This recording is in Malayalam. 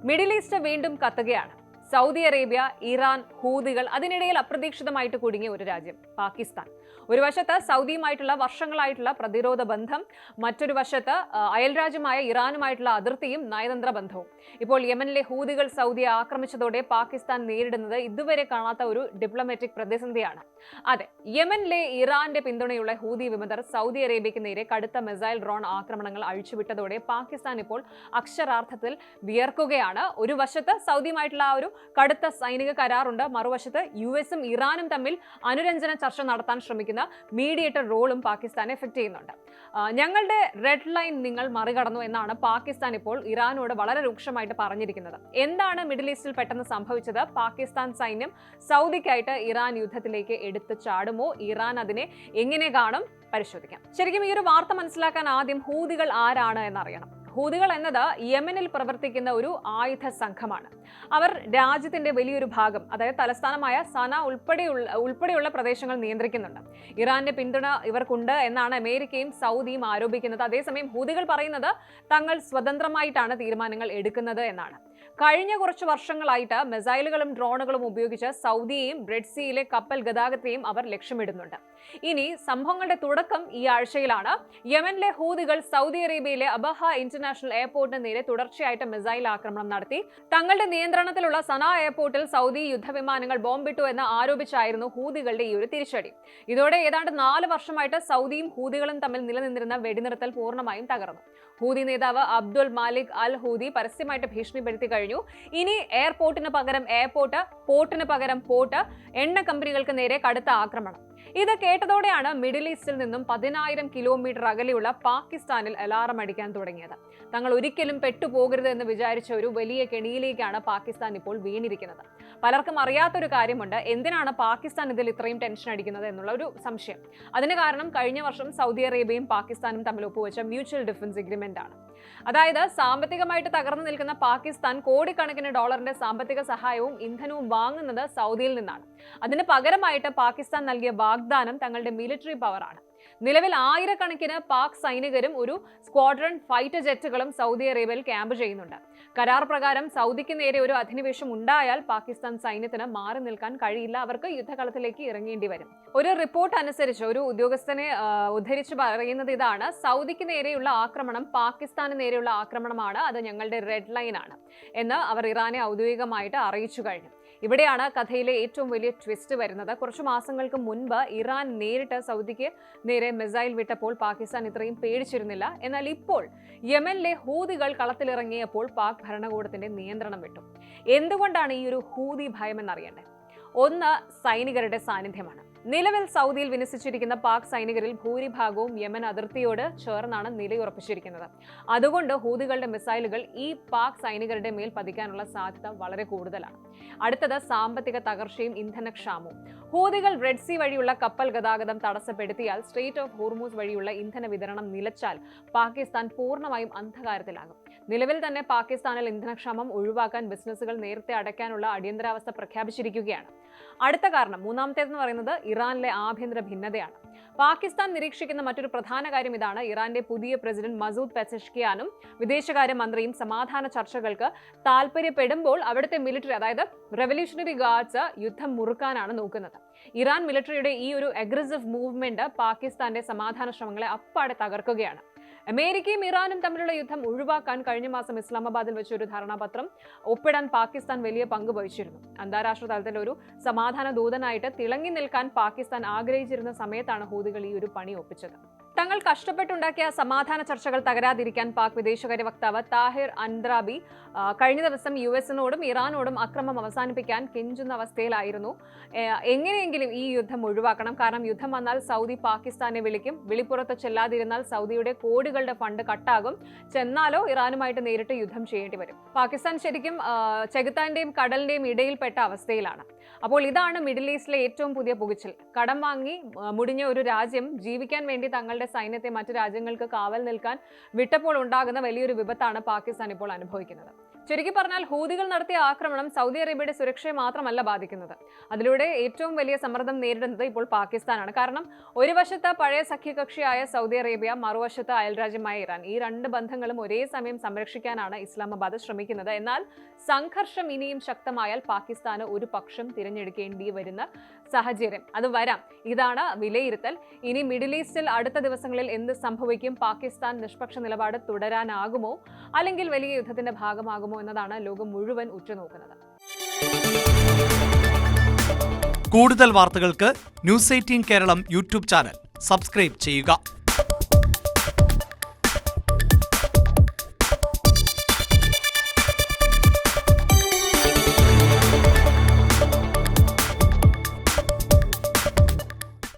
മിഡിൽ ഈസ്റ്റ് വീണ്ടും കത്തുകയാണ്. സൗദി അറേബ്യ, ഇറാൻ, ഹൂതികൾ, അതിനിടയിൽ അപ്രതീക്ഷിതമായിട്ട് കുടുങ്ങിയ ഒരു രാജ്യം പാകിസ്ഥാൻ. ഒരു വശത്ത് സൗദിയുമായിട്ടുള്ള വർഷങ്ങളായിട്ടുള്ള പ്രതിരോധ ബന്ധം, മറ്റൊരു വശത്ത് അയൽരാജ്യമായ ഇറാനുമായിട്ടുള്ള അതിർത്തിയും നയതന്ത്ര ബന്ധവും. ഇപ്പോൾ യമനിലെ ഹൂതികൾ സൗദിയെ ആക്രമിച്ചതോടെ പാകിസ്ഥാൻ നേരിടുന്നത് ഇതുവരെ കാണാത്ത ഒരു ഡിപ്ലോമാറ്റിക് പ്രതിസന്ധിയാണ്. അതെ, യമനിലെ ഇറാന്റെ പിന്തുണയുള്ള ഹൂതി വിമതർ സൗദി അറേബ്യയ്ക്ക് നേരെ കടുത്ത മിസൈൽ ഡ്രോൺ ആക്രമണങ്ങൾ അഴിച്ചുവിട്ടതോടെ പാകിസ്ഥാൻ ഇപ്പോൾ അക്ഷരാർത്ഥത്തിൽ വിയർക്കുകയാണ്. ഒരു വശത്ത് സൗദിയുമായിട്ടുള്ള ആ ഒരു കടുത്ത സൈനിക കരാറുണ്ട്, മറുവശത്ത് US-ഉം ഇറാനും തമ്മിൽ അനുരഞ്ജന ചർച്ച നടത്താൻ ശ്രമിക്കുന്ന മീഡിയേറ്റർ റോളും പാകിസ്ഥാനെ എഫക്ട് ചെയ്യുന്നുണ്ട്. ഞങ്ങളുടെ റെഡ് ലൈൻ നിങ്ങൾ മറികടന്നു എന്നാണ് പാകിസ്ഥാൻ ഇപ്പോൾ ഇറാനോട് വളരെ രൂക്ഷമായിട്ട് പറഞ്ഞിരിക്കുന്നത്. എന്താണ് മിഡിൽ ഈസ്റ്റിൽ പെട്ടെന്ന് സംഭവിച്ചത്? പാകിസ്ഥാൻ സൈന്യം സൗദിക്കായിട്ട് ഇറാൻ യുദ്ധത്തിലേക്ക് എടുത്തു ചാടുമോ? ഇറാൻ അതിനെ എങ്ങനെ കാണും? പരിശോധിക്കാം. ശരിക്കും ഈ ഒരു വാർത്ത മനസ്സിലാക്കാൻ ആദ്യം ഹൂതികൾ ആരാണ് എന്നറിയണം. ഹൂതികൾ എന്നത് യമനിൽ പ്രവർത്തിക്കുന്ന ഒരു ആയുധ സംഘമാണ്. അവർ രാജ്യത്തിന്റെ വലിയൊരു ഭാഗം, അതായത് തലസ്ഥാനമായ സന ഉൾപ്പെടെയുള്ള പ്രദേശങ്ങൾ നിയന്ത്രിക്കുന്നുണ്ട്. ഇറാന്റെ പിന്തുണ ഇവർക്കുണ്ട് എന്നാണ് അമേരിക്കയും സൗദിയും ആരോപിക്കുന്നത്. അതേസമയം ഹൂതികൾ പറയുന്നത് തങ്ങൾ സ്വതന്ത്രമായിട്ടാണ് തീരുമാനങ്ങൾ എടുക്കുന്നത് എന്നാണ്. കഴിഞ്ഞ കുറച്ച് വർഷങ്ങളായിട്ട് മിസൈലുകളും ഡ്രോണുകളും ഉപയോഗിച്ച് സൗദിയെയും റെഡ് സീയിലെ കപ്പൽ ഗതാഗതത്തെയും അവർ ലക്ഷ്യമിടുന്നുണ്ട്. ഇനി സംഭവങ്ങളുടെ തുടക്കം ഈ ആഴ്ചയിലാണ്. യമനിലെ ഹൂതികൾ സൗദി അറേബ്യയിലെ അബഹ ഇന്റർനാഷണൽ എയർപോർട്ടിന് നേരെ തുടർച്ചയായിട്ട് മിസൈൽ ആക്രമണം നടത്തി. തങ്ങളുടെ നിയന്ത്രണത്തിലുള്ള സന എയർപോർട്ടിൽ സൗദി യുദ്ധവിമാനങ്ങൾ ബോംബിട്ടു എന്ന് ആരോപിച്ചായിരുന്നു ഹൂതികളുടെ ഈ ഒരു തിരിച്ചടി. ഇതോടെ ഏതാണ്ട് 4 വർഷമായിട്ട് സൗദിയും ഹൂതികളും തമ്മിൽ നിലനിന്നിരുന്ന വെടിനിർത്തൽ പൂർണ്ണമായും തകർന്നു. ഹൂതി നേതാവ് അബ്ദുൽ മാലിക് അൽ ഹൂതി പരസ്യമായിട്ട് ഭീഷണിപ്പെടുത്തി കഴിഞ്ഞു. ഇനി എയർപോർട്ടിന് പകരം എയർപോർട്ട്, പോർട്ടിന് പകരം പോർട്ട്, എണ്ണ കമ്പനികൾക്ക് നേരെ കടുത്ത ആക്രമണം. ഇത് കേട്ടതോടെയാണ് മിഡിൽ ഈസ്റ്റിൽ നിന്നും 10,000 കിലോമീറ്റർ അകലെയുള്ള പാകിസ്ഥാനിൽ അലാറം അടിക്കാൻ തുടങ്ങിയത്. തങ്ങൾ ഒരിക്കലും പെട്ടുപോകരുത് എന്ന് വിചാരിച്ച ഒരു വലിയ കെണിയിലേക്കാണ് പാകിസ്ഥാൻ ഇപ്പോൾ വീണിരിക്കുന്നത്. പലർക്കും അറിയാത്തൊരു കാര്യമുണ്ട്, എന്തിനാണ് പാകിസ്ഥാൻ ഇതിൽ ഇത്രയും ടെൻഷൻ അടിക്കുന്നത് എന്നുള്ള ഒരു സംശയം. അതിന് കാരണം കഴിഞ്ഞ വർഷം സൗദി അറേബ്യയും പാകിസ്ഥാനും തമ്മിൽ ഒപ്പുവെച്ച മ്യൂച്വൽ ഡിഫൻസ് എഗ്രിമെന്റ് ആണ്. അതായത് സാമ്പത്തികമായിട്ട് തകർന്നു നിൽക്കുന്ന പാകിസ്ഥാൻ കോടിക്കണക്കിന് ഡോളറിന്റെ സാമ്പത്തിക സഹായവും ഇന്ധനവും വാങ്ങുന്നത് സൗദിയിൽ നിന്നാണ്. അതിന് പകരമായിട്ട് പാകിസ്ഥാൻ നൽകിയ വാഗ്ദാനം തങ്ങളുടെ മിലിറ്ററി പവറാണ്. നിലവിൽ ആയിരക്കണക്കിന് പാക് സൈനികരും ഒരു സ്ക്വാഡ്രൺ ഫൈറ്റർ ജെറ്റുകളും സൗദി അറേബ്യയിൽ ക്യാമ്പ് ചെയ്യുന്നുണ്ട്. കരാർ പ്രകാരം സൗദിക്ക് നേരെ ഒരു അധിനിവേശം ഉണ്ടായാൽ പാകിസ്ഥാൻ സൈന്യത്തിന് മാറി നിൽക്കാൻ കഴിയില്ല, അവർക്ക് യുദ്ധകളത്തിലേക്ക് ഇറങ്ങേണ്ടി വരും. ഒരു റിപ്പോർട്ട് അനുസരിച്ച് ഒരു ഉദ്യോഗസ്ഥനെ ഉദ്ധരിച്ച് പറയുന്നത് ഇതാണ്: സൗദിക്ക് നേരെയുള്ള ആക്രമണം പാകിസ്ഥാന് നേരെയുള്ള ആക്രമണമാണ്, അത് ഞങ്ങളുടെ റെഡ് ലൈൻ ആണ് എന്ന് അവർ ഇറാനെ ഔദ്യോഗികമായിട്ട് അറിയിച്ചു കഴിഞ്ഞു. ഇവിടെയാണ് കഥയിലെ ഏറ്റവും വലിയ ട്വിസ്റ്റ് വരുന്നത്. കുറച്ചു മാസങ്ങൾക്ക് മുൻപ് ഇറാൻ നേരിട്ട് സൗദിക്ക് നേരെ മിസൈൽ വിട്ടപ്പോൾ പാകിസ്ഥാൻ ഇത്രയും പേടിച്ചിരുന്നില്ല. എന്നാൽ ഇപ്പോൾ യമനിലെ ഹൂതികൾ കളത്തിലിറങ്ങിയപ്പോൾ പാക് ഭരണകൂടത്തിന്റെ നിയന്ത്രണം വിട്ടു. എന്തുകൊണ്ടാണ് ഈ ഒരു ഹൂതി ഭയം എന്നറിയണ്ടേ? ഒന്ന്, സൈനികരുടെ സാന്നിധ്യമാണ്. നിലവിൽ സൗദിയിൽ വിന്യസിച്ചിരിക്കുന്ന പാക് സൈനികരിൽ ഭൂരിഭാഗവും യമൻ അതിർത്തിയോട് ചേർന്നാണ് നിലയുറപ്പിച്ചിരിക്കുന്നത്. അതുകൊണ്ട് ഹൂതികളുടെ മിസൈലുകൾ ഈ പാക് സൈനികരുടെ മേൽ പതിക്കാനുള്ള സാധ്യത വളരെ കൂടുതലാണ്. അടുത്തത് സാമ്പത്തിക തകർച്ചയും ഇന്ധനക്ഷാമവും. ഹൂതികൾ റെഡ് സീ വഴിയുള്ള കപ്പൽ ഗതാഗതം തടസ്സപ്പെടുത്തിയാൽ സ്ട്രെയിറ്റ് ഓഫ് ഹോർമൂസ് വഴിയുള്ള ഇന്ധന വിതരണം നിലച്ചാൽ പാകിസ്ഥാൻ പൂർണ്ണമായും അന്ധകാരത്തിലാകും. നിലവിൽ തന്നെ പാകിസ്ഥാനിൽ ഇന്ധനക്ഷാമം ഒഴിവാക്കാൻ ബിസിനസ്സുകൾ നേരത്തെ അടയ്ക്കാനുള്ള അടിയന്തരാവസ്ഥ പ്രഖ്യാപിച്ചിരിക്കുകയാണ്. അടുത്ത കാരണം, മൂന്നാമത്തേതെന്ന് പറയുന്നത് ഇറാനിലെ ആഭ്യന്തര ഭിന്നതയാണ്. പാകിസ്ഥാൻ നിരീക്ഷിക്കുന്ന മറ്റൊരു പ്രധാന കാര്യം ഇതാണ്: ഇറാന്റെ പുതിയ പ്രസിഡന്റ് മസൂദ് പെസഷ്കിയാനും വിദേശകാര്യ മന്ത്രിയും സമാധാന ചർച്ചകൾക്ക് താല്പര്യപ്പെടുമ്പോൾ അവിടുത്തെ മിലിറ്ററി, അതായത് റെവല്യൂഷണറി ഗാർഡ്സ് യുദ്ധം മുറുക്കാനാണ് നോക്കുന്നത്. ഇറാൻ മിലിറ്ററിയുടെ ഈ ഒരു അഗ്രസീവ് മൂവ്മെന്റ് പാകിസ്ഥാന്റെ സമാധാന ശ്രമങ്ങളെ അപ്പാടെ തകർക്കുകയാണ്. അമേരിക്കയും ഇറാനും തമ്മിലുള്ള യുദ്ധം ഒഴിവാക്കാൻ കഴിഞ്ഞ മാസം ഇസ്ലാമാബാദിൽ വെച്ച ഒരു ധാരണാപത്രം ഒപ്പിടാൻ പാകിസ്ഥാൻ വലിയ പങ്ക് വഹിച്ചിരുന്നു. അന്താരാഷ്ട്ര തലത്തിൽ ഒരു സമാധാന ദൂതനായിട്ട് തിളങ്ങി നിൽക്കാൻ പാകിസ്ഥാൻ ആഗ്രഹിച്ചിരുന്ന സമയത്താണ് ഹൂതികൾ ഈ ഒരു പണി ഒപ്പിച്ചത്. തങ്ങൾ കഷ്ടപ്പെട്ടുണ്ടാക്കിയ സമാധാന ചർച്ചകൾ തകരാതിരിക്കാൻ പാക് വിദേശകാര്യ വക്താവ് താഹിർ അൻദ്രാബി കഴിഞ്ഞ ദിവസം US-നോടും ഇറാനോടും അക്രമം അവസാനിപ്പിക്കാൻ കെഞ്ചുന്ന അവസ്ഥയിലായിരുന്നു. എങ്ങനെയെങ്കിലും ഈ യുദ്ധം ഒഴിവാക്കണം, കാരണം യുദ്ധം വന്നാൽ സൗദി പാകിസ്ഥാനെ വിളിക്കും, വിളിപ്പുറത്ത് ചെല്ലാതിരുന്നാൽ സൗദിയുടെ കോടികളുടെ ഫണ്ട് കട്ടാകും, ചെന്നാലോ ഇറാനുമായിട്ട് നേരിട്ട് യുദ്ധം ചെയ്യേണ്ടി വരും. പാകിസ്ഥാൻ ശരിക്കും ചെകുത്താന്റെയും കടലിന്റെയും ഇടയിൽപ്പെട്ട അവസ്ഥയിലാണ്. അപ്പോൾ ഇതാണ് മിഡിൽ ഈസ്റ്റിലെ ഏറ്റവും പുതിയ പുകിച്ചിൽ. കടം വാങ്ങി മുടിഞ്ഞ ഒരു രാജ്യം ജീവിക്കാൻ വേണ്ടി തങ്ങളുടെ സൈന്യത്തെ മറ്റു രാജ്യങ്ങൾക്ക് കാവൽ നിൽക്കാൻ വിട്ടപ്പോൾ ഉണ്ടാകുന്ന വലിയൊരു വിപത്താണ് പാകിസ്ഥാൻ ഇപ്പോൾ അനുഭവിക്കുന്നത്. ചുരുക്കി പറഞ്ഞാൽ ഹൂതികൾ നടത്തിയ ആക്രമണം സൗദി അറേബ്യയുടെ സുരക്ഷയെ മാത്രമല്ല ബാധിക്കുന്നത്. അതിലൂടെ ഏറ്റവും വലിയ സമ്മർദ്ദം നേരിടുന്നത് ഇപ്പോൾ പാകിസ്ഥാനാണ്. കാരണം ഒരു വശത്ത് പഴയ സഖ്യകക്ഷിയായ സൗദി അറേബ്യ, മറുവശത്ത് അയൽരാജ്യമായ ഇറാൻ. ഈ രണ്ട് ബന്ധങ്ങളും ഒരേ സമയം സംരക്ഷിക്കാനാണ് ഇസ്ലാമാബാദ് ശ്രമിക്കുന്നത്. എന്നാൽ സംഘർഷം ഇനിയും ശക്തമായാൽ പാകിസ്ഥാന് ഒരു പക്ഷം തിരഞ്ഞെടുക്കേണ്ടി വരുന്ന സാഹചര്യം അത് വരാം. ഇതാണ് വിലയിരുത്തൽ. ഇനി മിഡിൽ ഈസ്റ്റിൽ അടുത്ത ദിവസങ്ങളിൽ എന്ത് സംഭവിക്കും? പാകിസ്ഥാൻ നിഷ്പക്ഷ നിലപാട് തുടരാനാകുമോ, അല്ലെങ്കിൽ വലിയ യുദ്ധത്തിന്റെ ഭാഗമാകുമോ എന്നതാണ് ലോകം മുഴുവൻ ഉറ്റുനോക്കുന്നത്. കൂടുതൽ വാർത്തകൾക്ക് news 18 Keralam YouTube channel subscribe ചെയ്യുക.